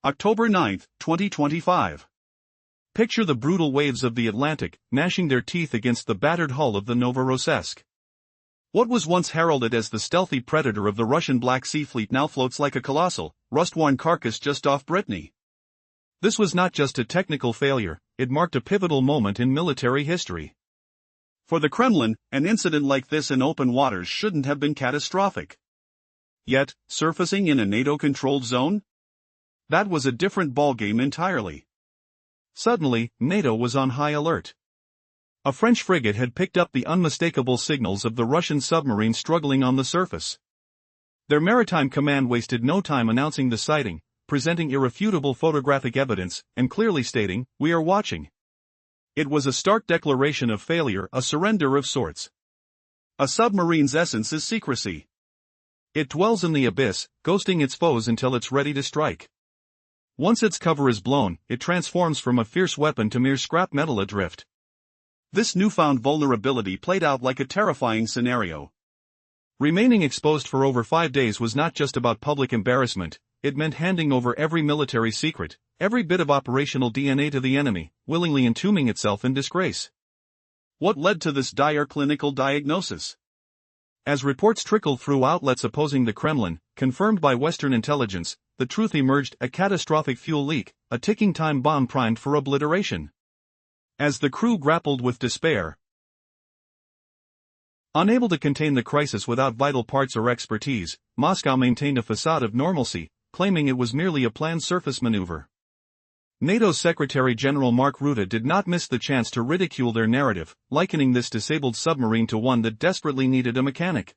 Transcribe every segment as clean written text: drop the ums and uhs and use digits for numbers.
October 9, 2025. Picture the brutal waves of the Atlantic, gnashing their teeth against the battered hull of the Novorossiysk. What was once heralded as the stealthy predator of the Russian Black Sea Fleet now floats like a colossal, rust-worn carcass just off Brittany. This was not just a technical failure, it marked a pivotal moment in military history. For the Kremlin, an incident like this in open waters shouldn't have been catastrophic. Yet, surfacing in a NATO-controlled zone? That was a different ballgame entirely. Suddenly, NATO was on high alert. A French frigate had picked up the unmistakable signals of the Russian submarine struggling on the surface. Their maritime command wasted no time announcing the sighting, presenting irrefutable photographic evidence, and clearly stating, "We are watching." It was a stark declaration of failure, a surrender of sorts. A submarine's essence is secrecy. It dwells in the abyss, ghosting its foes until it's ready to strike. Once its cover is blown, it transforms from a fierce weapon to mere scrap metal adrift. This newfound vulnerability played out like a terrifying scenario. Remaining exposed for over 5 days was not just about public embarrassment, it meant handing over every military secret, every bit of operational DNA to the enemy, willingly entombing itself in disgrace. What led to this dire clinical diagnosis? As reports trickled through outlets opposing the Kremlin, confirmed by Western intelligence, the truth emerged: a catastrophic fuel leak, a ticking time bomb primed for obliteration. As the crew grappled with despair, unable to contain the crisis without vital parts or expertise, Moscow maintained a facade of normalcy, claiming it was merely a planned surface maneuver. NATO's Secretary-General Mark Rutte did not miss the chance to ridicule their narrative, likening this disabled submarine to one that desperately needed a mechanic.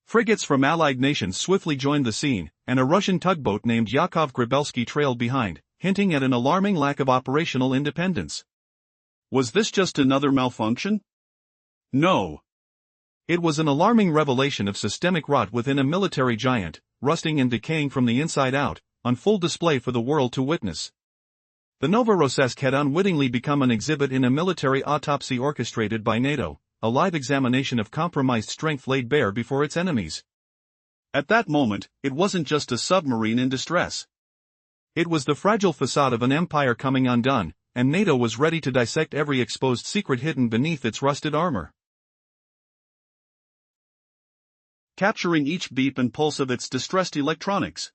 Frigates from allied nations swiftly joined the scene, and a Russian tugboat named Yakov Grabelsky trailed behind, hinting at an alarming lack of operational independence. Was this just another malfunction? No. It was an alarming revelation of systemic rot within a military giant, rusting and decaying from the inside out, on full display for the world to witness. The Novorossiysk had unwittingly become an exhibit in a military autopsy orchestrated by NATO, a live examination of compromised strength laid bare before its enemies. At that moment, it wasn't just a submarine in distress. It was the fragile facade of an empire coming undone, and NATO was ready to dissect every exposed secret hidden beneath its rusted armor. Capturing each beep and pulse of its distressed electronics.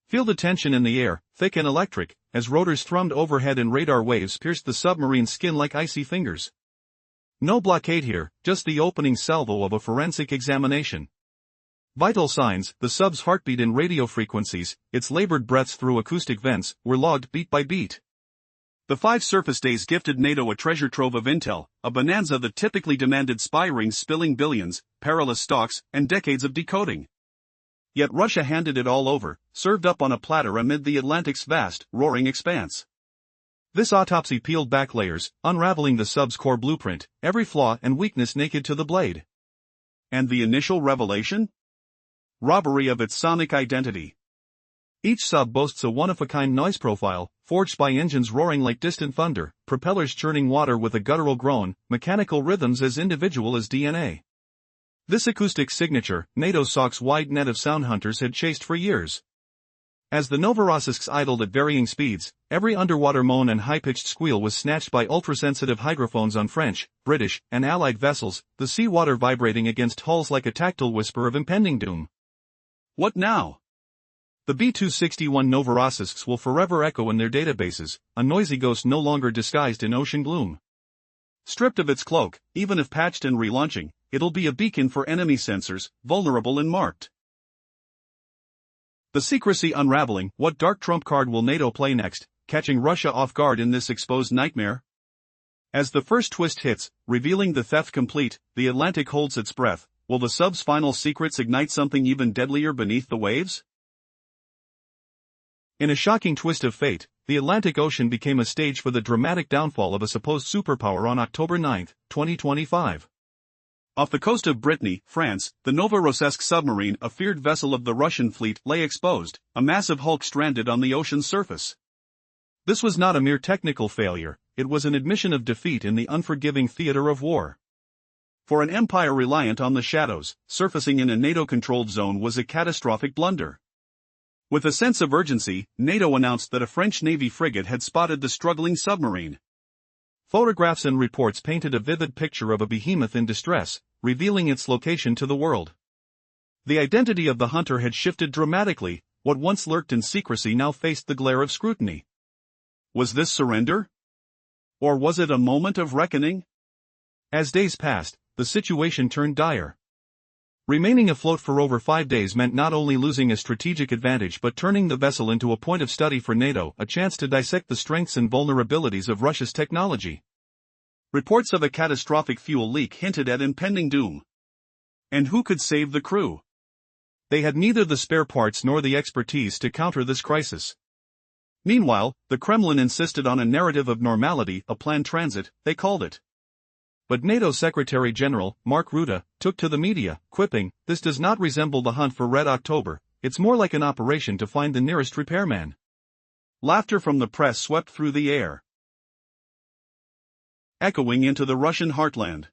Feel the tension in the air, thick and electric, as rotors thrummed overhead and radar waves pierced the submarine's skin like icy fingers. No blockade here, just the opening salvo of a forensic examination. Vital signs, the sub's heartbeat in radio frequencies, its labored breaths through acoustic vents, were logged beat by beat. The 5 surface days gifted NATO a treasure trove of intel, a bonanza that typically demanded spy rings spilling billions, perilous stalks, and decades of decoding. Yet Russia handed it all over, served up on a platter amid the Atlantic's vast, roaring expanse. This autopsy peeled back layers, unraveling the sub's core blueprint, every flaw and weakness naked to the blade. And the initial revelation? Robbery of its sonic identity. Each sub boasts a one-of-a-kind noise profile, forged by engines roaring like distant thunder, propellers churning water with a guttural groan, mechanical rhythms as individual as DNA. This acoustic signature, NATO's SOC's wide net of sound hunters had chased for years. As the Novorossiysk idled at varying speeds, every underwater moan and high-pitched squeal was snatched by ultrasensitive hydrophones on French, British, and Allied vessels, the seawater vibrating against hulls like a tactile whisper of impending doom. What now? The B-261 Novorossiysk will forever echo in their databases, a noisy ghost no longer disguised in ocean gloom. Stripped of its cloak, even if patched and relaunching, it'll be a beacon for enemy sensors, vulnerable and marked. The secrecy unraveling. What dark trump card will NATO play next, catching Russia off guard in this exposed nightmare? As the first twist hits, revealing the theft complete, the Atlantic holds its breath. Will the sub's final secrets ignite something even deadlier beneath the waves? In a shocking twist of fate, the Atlantic Ocean became a stage for the dramatic downfall of a supposed superpower on October 9, 2025. Off the coast of Brittany, France, the Novorossiysk submarine, a feared vessel of the Russian fleet, lay exposed, a massive hulk stranded on the ocean's surface. This was not a mere technical failure, it was an admission of defeat in the unforgiving theater of war. For an empire reliant on the shadows, surfacing in a NATO-controlled zone was a catastrophic blunder. With a sense of urgency, NATO announced that a French Navy frigate had spotted the struggling submarine. Photographs and reports painted a vivid picture of a behemoth in distress, revealing its location to the world. The identity of the hunter had shifted dramatically. What once lurked in secrecy now faced the glare of scrutiny. Was this surrender? Or was it a moment of reckoning? As days passed, the situation turned dire. Remaining afloat for over 5 days meant not only losing a strategic advantage but turning the vessel into a point of study for NATO, a chance to dissect the strengths and vulnerabilities of Russia's technology. Reports of a catastrophic fuel leak hinted at impending doom. And who could save the crew? They had neither the spare parts nor the expertise to counter this crisis. Meanwhile, the Kremlin insisted on a narrative of normality, a planned transit, they called it. But NATO Secretary General, Mark Rutte, took to the media, quipping, "This does not resemble the hunt for Red October, it's more like an operation to find the nearest repairman." Laughter from the press swept through the air, echoing into the Russian heartland.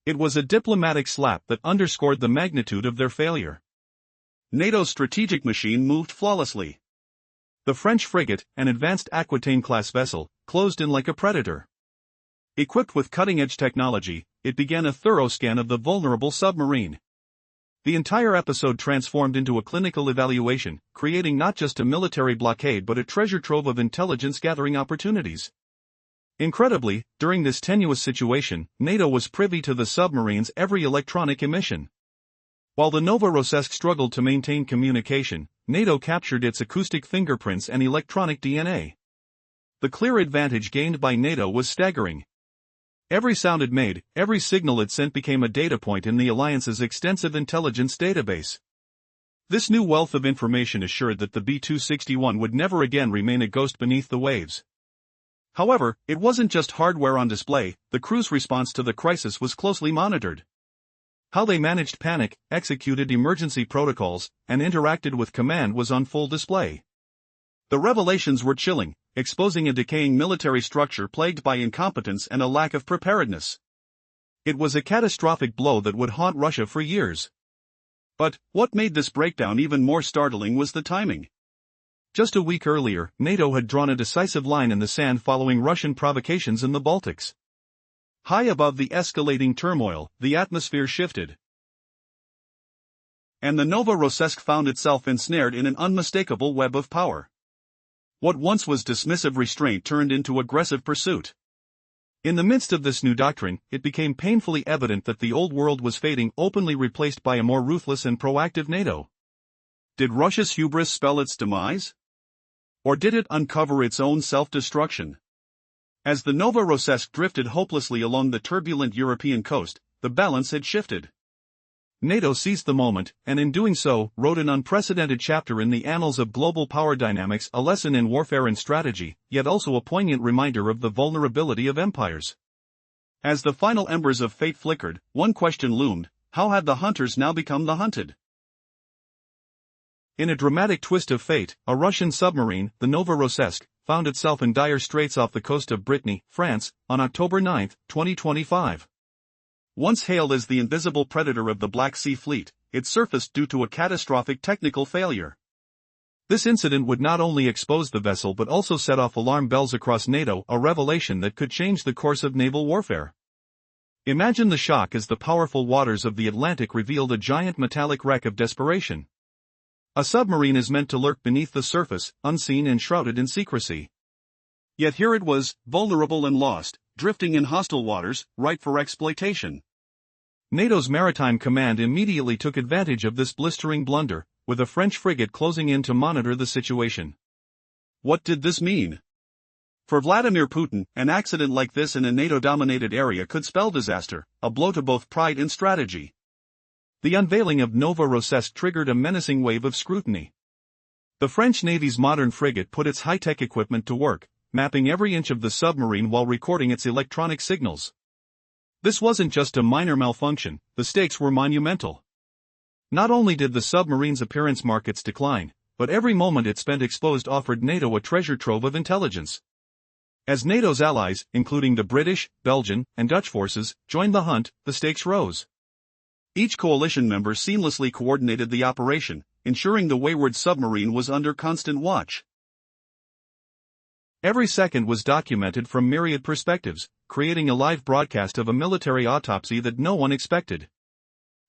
It was a diplomatic slap that underscored the magnitude of their failure. NATO's strategic machine moved flawlessly. The French frigate, an advanced Aquitaine-class vessel, closed in like a predator. Equipped with cutting-edge technology, it began a thorough scan of the vulnerable submarine. The entire episode transformed into a clinical evaluation, creating not just a military blockade but a treasure trove of intelligence-gathering opportunities. Incredibly, during this tenuous situation, NATO was privy to the submarine's every electronic emission. While the Novorossiysk struggled to maintain communication, NATO captured its acoustic fingerprints and electronic DNA. The clear advantage gained by NATO was staggering. Every sound it made, every signal it sent became a data point in the alliance's extensive intelligence database. This new wealth of information assured that the B-261 would never again remain a ghost beneath the waves. However, it wasn't just hardware on display, the crew's response to the crisis was closely monitored. How they managed panic, executed emergency protocols, and interacted with command was on full display. The revelations were chilling, exposing a decaying military structure plagued by incompetence and a lack of preparedness. It was a catastrophic blow that would haunt Russia for years. But, what made this breakdown even more startling was the timing. Just a week earlier, NATO had drawn a decisive line in the sand following Russian provocations in the Baltics. High above the escalating turmoil, the atmosphere shifted. And the Novorossiysk found itself ensnared in an unmistakable web of power. What once was dismissive restraint turned into aggressive pursuit. In the midst of this new doctrine, it became painfully evident that the old world was fading, openly replaced by a more ruthless and proactive NATO. Did Russia's hubris spell its demise? Or did it uncover its own self-destruction? As the Novorossiysk drifted hopelessly along the turbulent European coast, the balance had shifted. NATO seized the moment, and in doing so, wrote an unprecedented chapter in the annals of global power dynamics, a lesson in warfare and strategy, yet also a poignant reminder of the vulnerability of empires. As the final embers of fate flickered, one question loomed: how had the hunters now become the hunted? In a dramatic twist of fate, a Russian submarine, the Novorossiysk, found itself in dire straits off the coast of Brittany, France, on October 9, 2025. Once hailed as the invisible predator of the Black Sea Fleet, it surfaced due to a catastrophic technical failure. This incident would not only expose the vessel but also set off alarm bells across NATO, a revelation that could change the course of naval warfare. Imagine the shock as the powerful waters of the Atlantic revealed a giant metallic wreck of desperation. A submarine is meant to lurk beneath the surface, unseen and shrouded in secrecy. Yet here it was, vulnerable and lost, drifting in hostile waters, ripe for exploitation. NATO's maritime command immediately took advantage of this blistering blunder, with a French frigate closing in to monitor the situation. What did this mean? For Vladimir Putin, an accident like this in a NATO-dominated area could spell disaster, a blow to both pride and strategy. The unveiling of Novorossiysk triggered a menacing wave of scrutiny. The French Navy's modern frigate put its high-tech equipment to work, mapping every inch of the submarine while recording its electronic signals. This wasn't just a minor malfunction, the stakes were monumental. Not only did the submarine's appearance mark its decline, but every moment it spent exposed offered NATO a treasure trove of intelligence. As NATO's allies, including the British, Belgian, and Dutch forces, joined the hunt, the stakes rose. Each coalition member seamlessly coordinated the operation, ensuring the wayward submarine was under constant watch. Every second was documented from myriad perspectives, creating a live broadcast of a military autopsy that no one expected.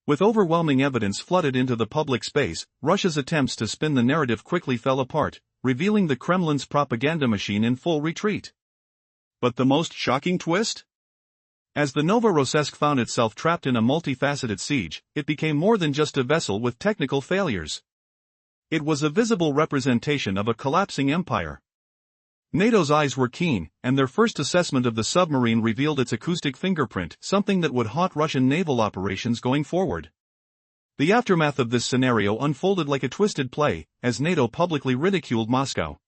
With overwhelming evidence flooded into the public space, Russia's attempts to spin the narrative quickly fell apart, revealing the Kremlin's propaganda machine in full retreat. But the most shocking twist? As the Novorossiysk found itself trapped in a multifaceted siege, it became more than just a vessel with technical failures. It was a visible representation of a collapsing empire. NATO's eyes were keen, and their first assessment of the submarine revealed its acoustic fingerprint, something that would haunt Russian naval operations going forward. The aftermath of this scenario unfolded like a twisted play, as NATO publicly ridiculed Moscow.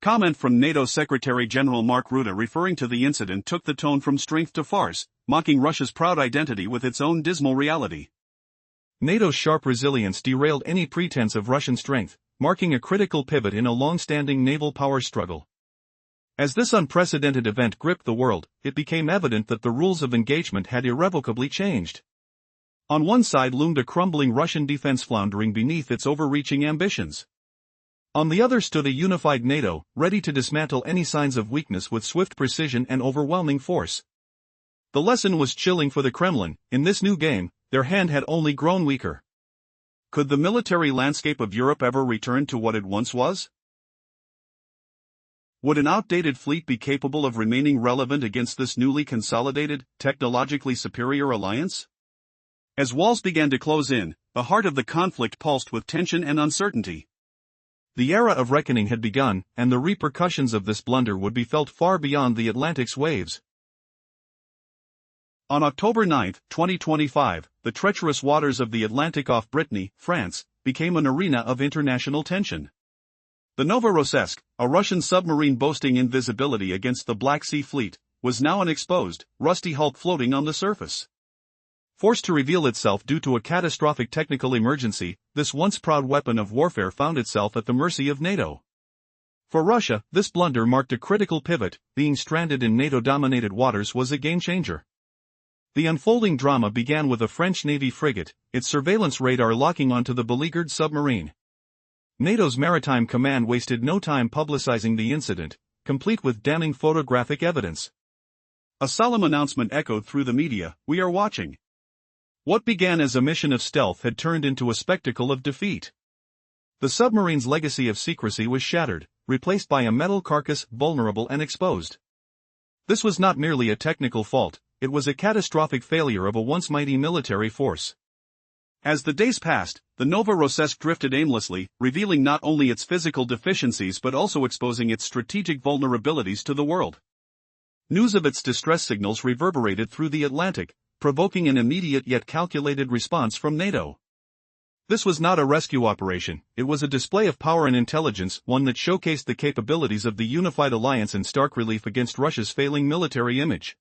Comment from NATO Secretary-General Mark Rutte referring to the incident took the tone from strength to farce, mocking Russia's proud identity with its own dismal reality. NATO's sharp resilience derailed any pretense of Russian strength, marking a critical pivot in a long-standing naval power struggle. As this unprecedented event gripped the world, it became evident that the rules of engagement had irrevocably changed. On one side loomed a crumbling Russian defense floundering beneath its overreaching ambitions. On the other stood a unified NATO, ready to dismantle any signs of weakness with swift precision and overwhelming force. The lesson was chilling for the Kremlin. In this new game, their hand had only grown weaker. Could the military landscape of Europe ever return to what it once was? Would an outdated fleet be capable of remaining relevant against this newly consolidated, technologically superior alliance? As walls began to close in, the heart of the conflict pulsed with tension and uncertainty. The era of reckoning had begun, and the repercussions of this blunder would be felt far beyond the Atlantic's waves. On October 9, 2025, the treacherous waters of the Atlantic off Brittany, France, became an arena of international tension. The Novorossiysk, a Russian submarine boasting invisibility against the Black Sea Fleet, was now an exposed, rusty hulk floating on the surface. Forced to reveal itself due to a catastrophic technical emergency, this once proud weapon of warfare found itself at the mercy of NATO. For Russia, this blunder marked a critical pivot. Being stranded in NATO-dominated waters was a game-changer. The unfolding drama began with a French Navy frigate, its surveillance radar locking onto the beleaguered submarine. NATO's maritime command wasted no time publicizing the incident, complete with damning photographic evidence. A solemn announcement echoed through the media: "We are watching." What began as a mission of stealth had turned into a spectacle of defeat. The submarine's legacy of secrecy was shattered, replaced by a metal carcass, vulnerable and exposed. This was not merely a technical fault, it was a catastrophic failure of a once mighty military force. As the days passed, the Novorossiysk drifted aimlessly, revealing not only its physical deficiencies but also exposing its strategic vulnerabilities to the world. News of its distress signals reverberated through the Atlantic, provoking an immediate yet calculated response from NATO. This was not a rescue operation, it was a display of power and intelligence, one that showcased the capabilities of the unified alliance in stark relief against Russia's failing military image.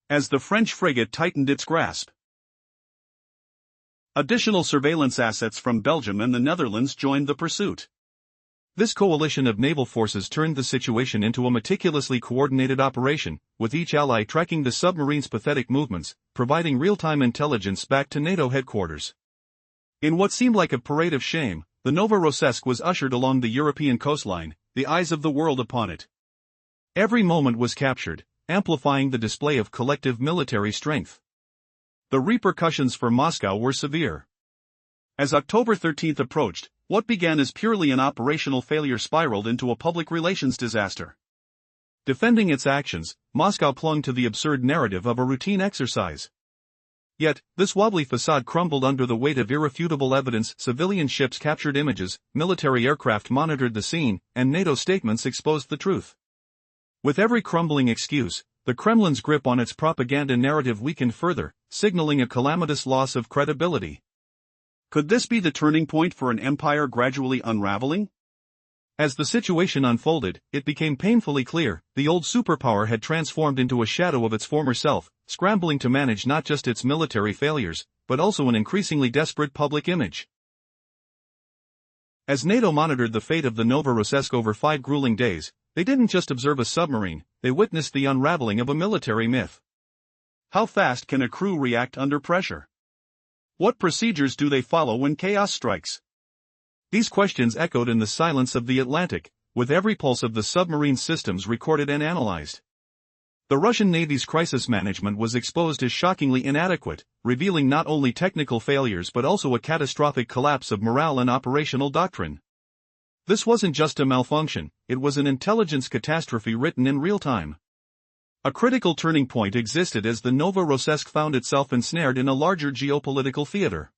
As the French frigate tightened its grasp, additional surveillance assets from Belgium and the Netherlands joined the pursuit. This coalition of naval forces turned the situation into a meticulously coordinated operation, with each ally tracking the submarine's pathetic movements, providing real-time intelligence back to NATO headquarters. In what seemed like a parade of shame, the Novorossiysk was ushered along the European coastline, the eyes of the world upon it. Every moment was captured, amplifying the display of collective military strength. The repercussions for Moscow were severe. As October 13 approached, what began as purely an operational failure spiraled into a public relations disaster. Defending its actions, Moscow clung to the absurd narrative of a routine exercise. Yet, this wobbly facade crumbled under the weight of irrefutable evidence. Civilian ships captured images, military aircraft monitored the scene, and NATO statements exposed the truth. With every crumbling excuse, the Kremlin's grip on its propaganda narrative weakened further, signaling a calamitous loss of credibility. Could this be the turning point for an empire gradually unraveling? As the situation unfolded, it became painfully clear, the old superpower had transformed into a shadow of its former self, scrambling to manage not just its military failures, but also an increasingly desperate public image. As NATO monitored the fate of the Novorossiysk over 5 grueling days, they didn't just observe a submarine, they witnessed the unraveling of a military myth. How fast can a crew react under pressure? What procedures do they follow when chaos strikes? These questions echoed in the silence of the Atlantic, with every pulse of the submarine systems recorded and analyzed. The Russian Navy's crisis management was exposed as shockingly inadequate, revealing not only technical failures but also a catastrophic collapse of morale and operational doctrine. This wasn't just a malfunction, it was an intelligence catastrophe written in real time. A critical turning point existed as the Novorossiysk found itself ensnared in a larger geopolitical theater.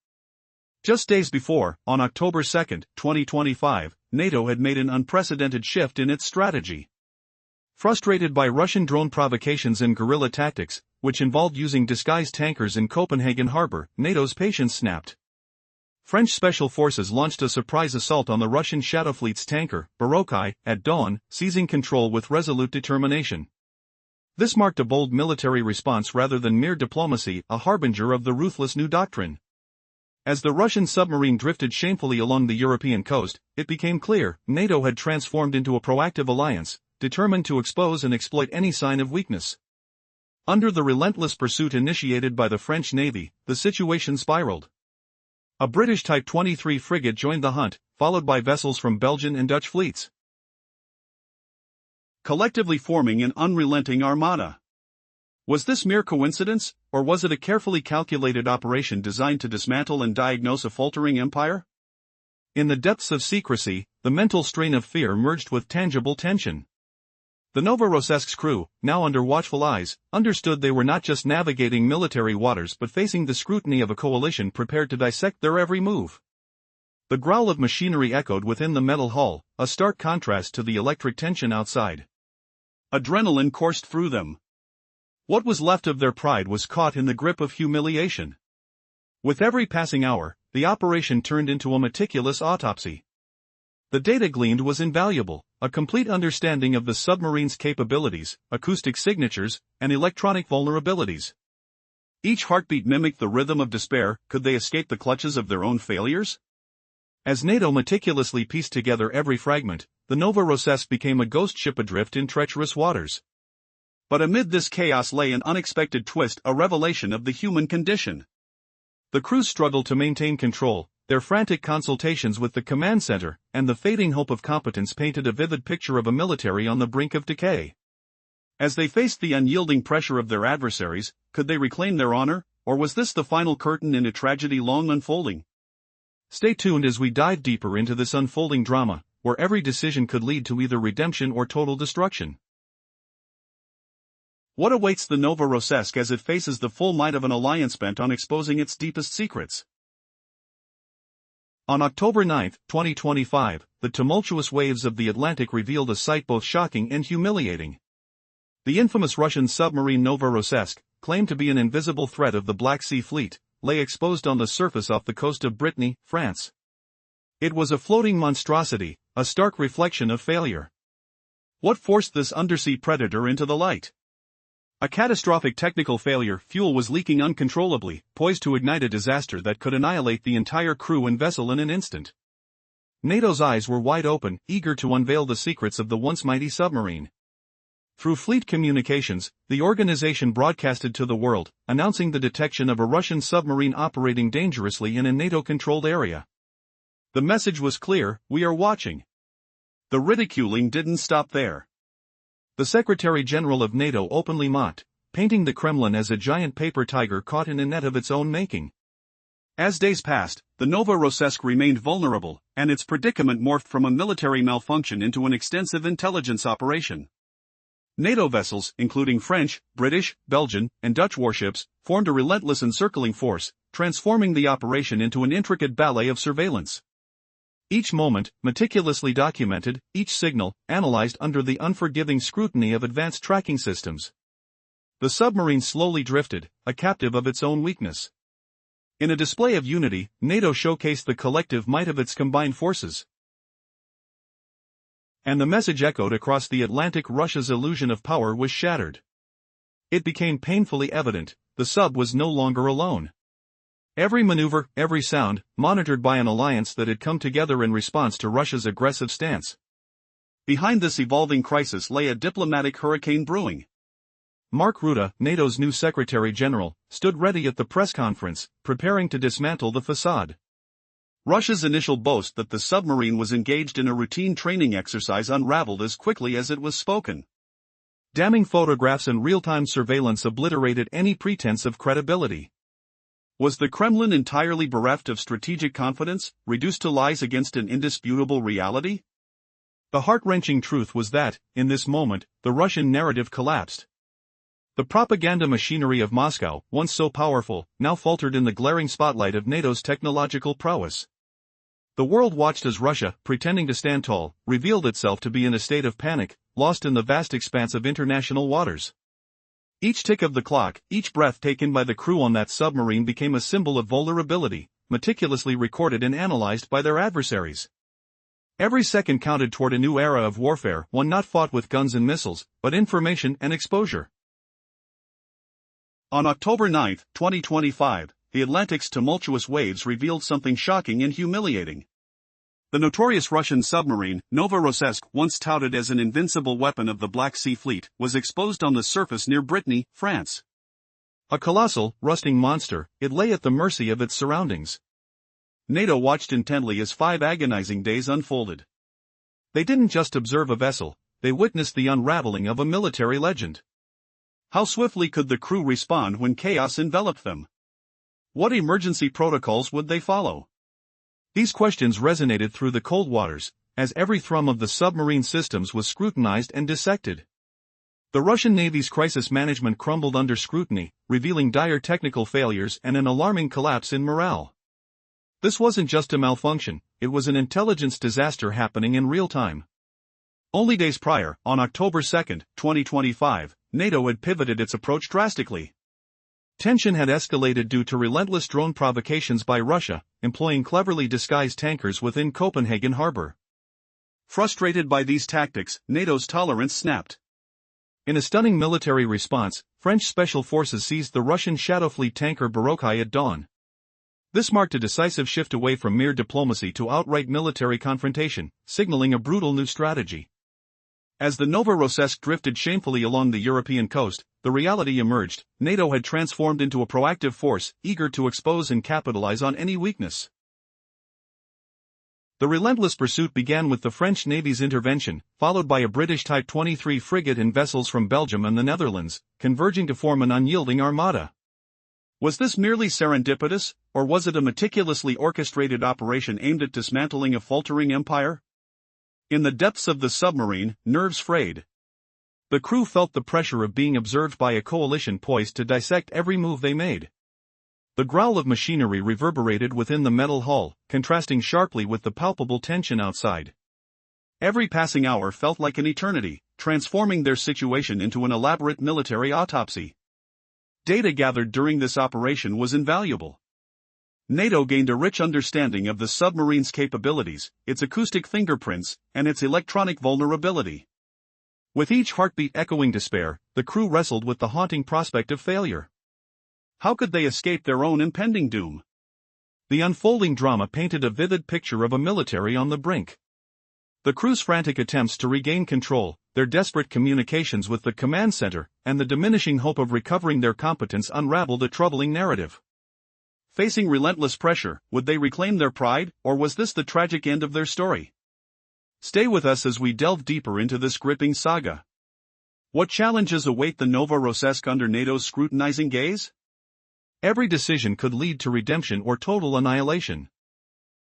Just days before, on October 2, 2025, NATO had made an unprecedented shift in its strategy. Frustrated by Russian drone provocations and guerrilla tactics, which involved using disguised tankers in Copenhagen harbor, NATO's patience snapped. French special forces launched a surprise assault on the Russian Shadow Fleet's tanker, Barokai, at dawn, seizing control with resolute determination. This marked a bold military response rather than mere diplomacy, a harbinger of the ruthless new doctrine. As the Russian submarine drifted shamefully along the European coast, it became clear NATO had transformed into a proactive alliance, determined to expose and exploit any sign of weakness. Under the relentless pursuit initiated by the French Navy, the situation spiraled. A British Type 23 frigate joined the hunt, followed by vessels from Belgian and Dutch fleets, collectively forming an unrelenting armada. Was this mere coincidence, or was it a carefully calculated operation designed to dismantle and diagnose a faltering empire? In the depths of secrecy, the mental strain of fear merged with tangible tension. The Novorossiysk's crew, now under watchful eyes, understood they were not just navigating military waters but facing the scrutiny of a coalition prepared to dissect their every move. The growl of machinery echoed within the metal hull, a stark contrast to the electric tension outside. Adrenaline coursed through them. What was left of their pride was caught in the grip of humiliation. With every passing hour, the operation turned into a meticulous autopsy. The data gleaned was invaluable, a complete understanding of the submarine's capabilities, acoustic signatures, and electronic vulnerabilities. Each heartbeat mimicked the rhythm of despair. Could they escape the clutches of their own failures? As NATO meticulously pieced together every fragment, the Novorossiysk became a ghost ship adrift in treacherous waters. But amid this chaos lay an unexpected twist, a revelation of the human condition. The crew struggled to maintain control. Their frantic consultations with the command center, and the fading hope of competence painted a vivid picture of a military on the brink of decay. As they faced the unyielding pressure of their adversaries, could they reclaim their honor, or was this the final curtain in a tragedy long unfolding? Stay tuned as we dive deeper into this unfolding drama, where every decision could lead to either redemption or total destruction. What awaits the Novorossiysk as it faces the full might of an alliance bent on exposing its deepest secrets? On October 9, 2025, the tumultuous waves of the Atlantic revealed a sight both shocking and humiliating. The infamous Russian submarine Novorossiysk, claimed to be an invisible threat of the Black Sea Fleet, lay exposed on the surface off the coast of Brittany, France. It was a floating monstrosity, a stark reflection of failure. What forced this undersea predator into the light? A catastrophic technical failure. Fuel was leaking uncontrollably, poised to ignite a disaster that could annihilate the entire crew and vessel in an instant. NATO's eyes were wide open, eager to unveil the secrets of the once mighty submarine. Through fleet communications, the organization broadcasted to the world, announcing the detection of a Russian submarine operating dangerously in a NATO-controlled area. The message was clear: we are watching. The ridiculing didn't stop there. The Secretary-General of NATO openly mocked, painting the Kremlin as a giant paper tiger caught in a net of its own making. As days passed, the Novorossiysk remained vulnerable, and its predicament morphed from a military malfunction into an extensive intelligence operation. NATO vessels, including French, British, Belgian, and Dutch warships, formed a relentless encircling force, transforming the operation into an intricate ballet of surveillance. Each moment, meticulously documented, each signal, analyzed under the unforgiving scrutiny of advanced tracking systems. The submarine slowly drifted, a captive of its own weakness. In a display of unity, NATO showcased the collective might of its combined forces. And the message echoed across the Atlantic: Russia's illusion of power was shattered. It became painfully evident, the sub was no longer alone. Every maneuver, every sound, monitored by an alliance that had come together in response to Russia's aggressive stance. Behind this evolving crisis lay a diplomatic hurricane brewing. Mark Rutte, NATO's new Secretary-General, stood ready at the press conference, preparing to dismantle the facade. Russia's initial boast that the submarine was engaged in a routine training exercise unraveled as quickly as it was spoken. Damning photographs and real-time surveillance obliterated any pretense of credibility. Was the Kremlin entirely bereft of strategic confidence, reduced to lies against an indisputable reality? The heart-wrenching truth was that, in this moment, the Russian narrative collapsed. The propaganda machinery of Moscow, once so powerful, now faltered in the glaring spotlight of NATO's technological prowess. The world watched as Russia, pretending to stand tall, revealed itself to be in a state of panic, lost in the vast expanse of international waters. Each tick of the clock, each breath taken by the crew on that submarine became a symbol of vulnerability, meticulously recorded and analyzed by their adversaries. Every second counted toward a new era of warfare, one not fought with guns and missiles, but information and exposure. On October 9, 2025, the Atlantic's tumultuous waves revealed something shocking and humiliating. The notorious Russian submarine, Novorossiysk, once touted as an invincible weapon of the Black Sea Fleet, was exposed on the surface near Brittany, France. A colossal, rusting monster, it lay at the mercy of its surroundings. NATO watched intently as 5 agonizing days unfolded. They didn't just observe a vessel, they witnessed the unraveling of a military legend. How swiftly could the crew respond when chaos enveloped them? What emergency protocols would they follow? These questions resonated through the cold waters, as every thrum of the submarine systems was scrutinized and dissected. The Russian Navy's crisis management crumbled under scrutiny, revealing dire technical failures and an alarming collapse in morale. This wasn't just a malfunction, it was an intelligence disaster happening in real time. Only days prior, on October 2, 2025, NATO had pivoted its approach drastically. Tension had escalated due to relentless drone provocations by Russia, employing cleverly disguised tankers within Copenhagen harbor. Frustrated by these tactics, NATO's tolerance snapped. In a stunning military response, French special forces seized the Russian shadow fleet tanker Barokai at dawn. This marked a decisive shift away from mere diplomacy to outright military confrontation, signaling a brutal new strategy. As the Novorossiysk drifted shamefully along the European coast, the reality emerged: NATO had transformed into a proactive force, eager to expose and capitalize on any weakness. The relentless pursuit began with the French Navy's intervention, followed by a British Type 23 frigate and vessels from Belgium and the Netherlands, converging to form an unyielding armada. Was this merely serendipitous, or was it a meticulously orchestrated operation aimed at dismantling a faltering empire? In the depths of the submarine, nerves frayed. The crew felt the pressure of being observed by a coalition poised to dissect every move they made. The growl of machinery reverberated within the metal hull, contrasting sharply with the palpable tension outside. Every passing hour felt like an eternity, transforming their situation into an elaborate military autopsy. Data gathered during this operation was invaluable. NATO gained a rich understanding of the submarine's capabilities, its acoustic fingerprints, and its electronic vulnerability. With each heartbeat echoing despair, the crew wrestled with the haunting prospect of failure. How could they escape their own impending doom? The unfolding drama painted a vivid picture of a military on the brink. The crew's frantic attempts to regain control, their desperate communications with the command center, and the diminishing hope of recovering their competence unraveled a troubling narrative. Facing relentless pressure, would they reclaim their pride, or was this the tragic end of their story? Stay with us as we delve deeper into this gripping saga. What challenges await the Novorossiysk under NATO's scrutinizing gaze? Every decision could lead to redemption or total annihilation.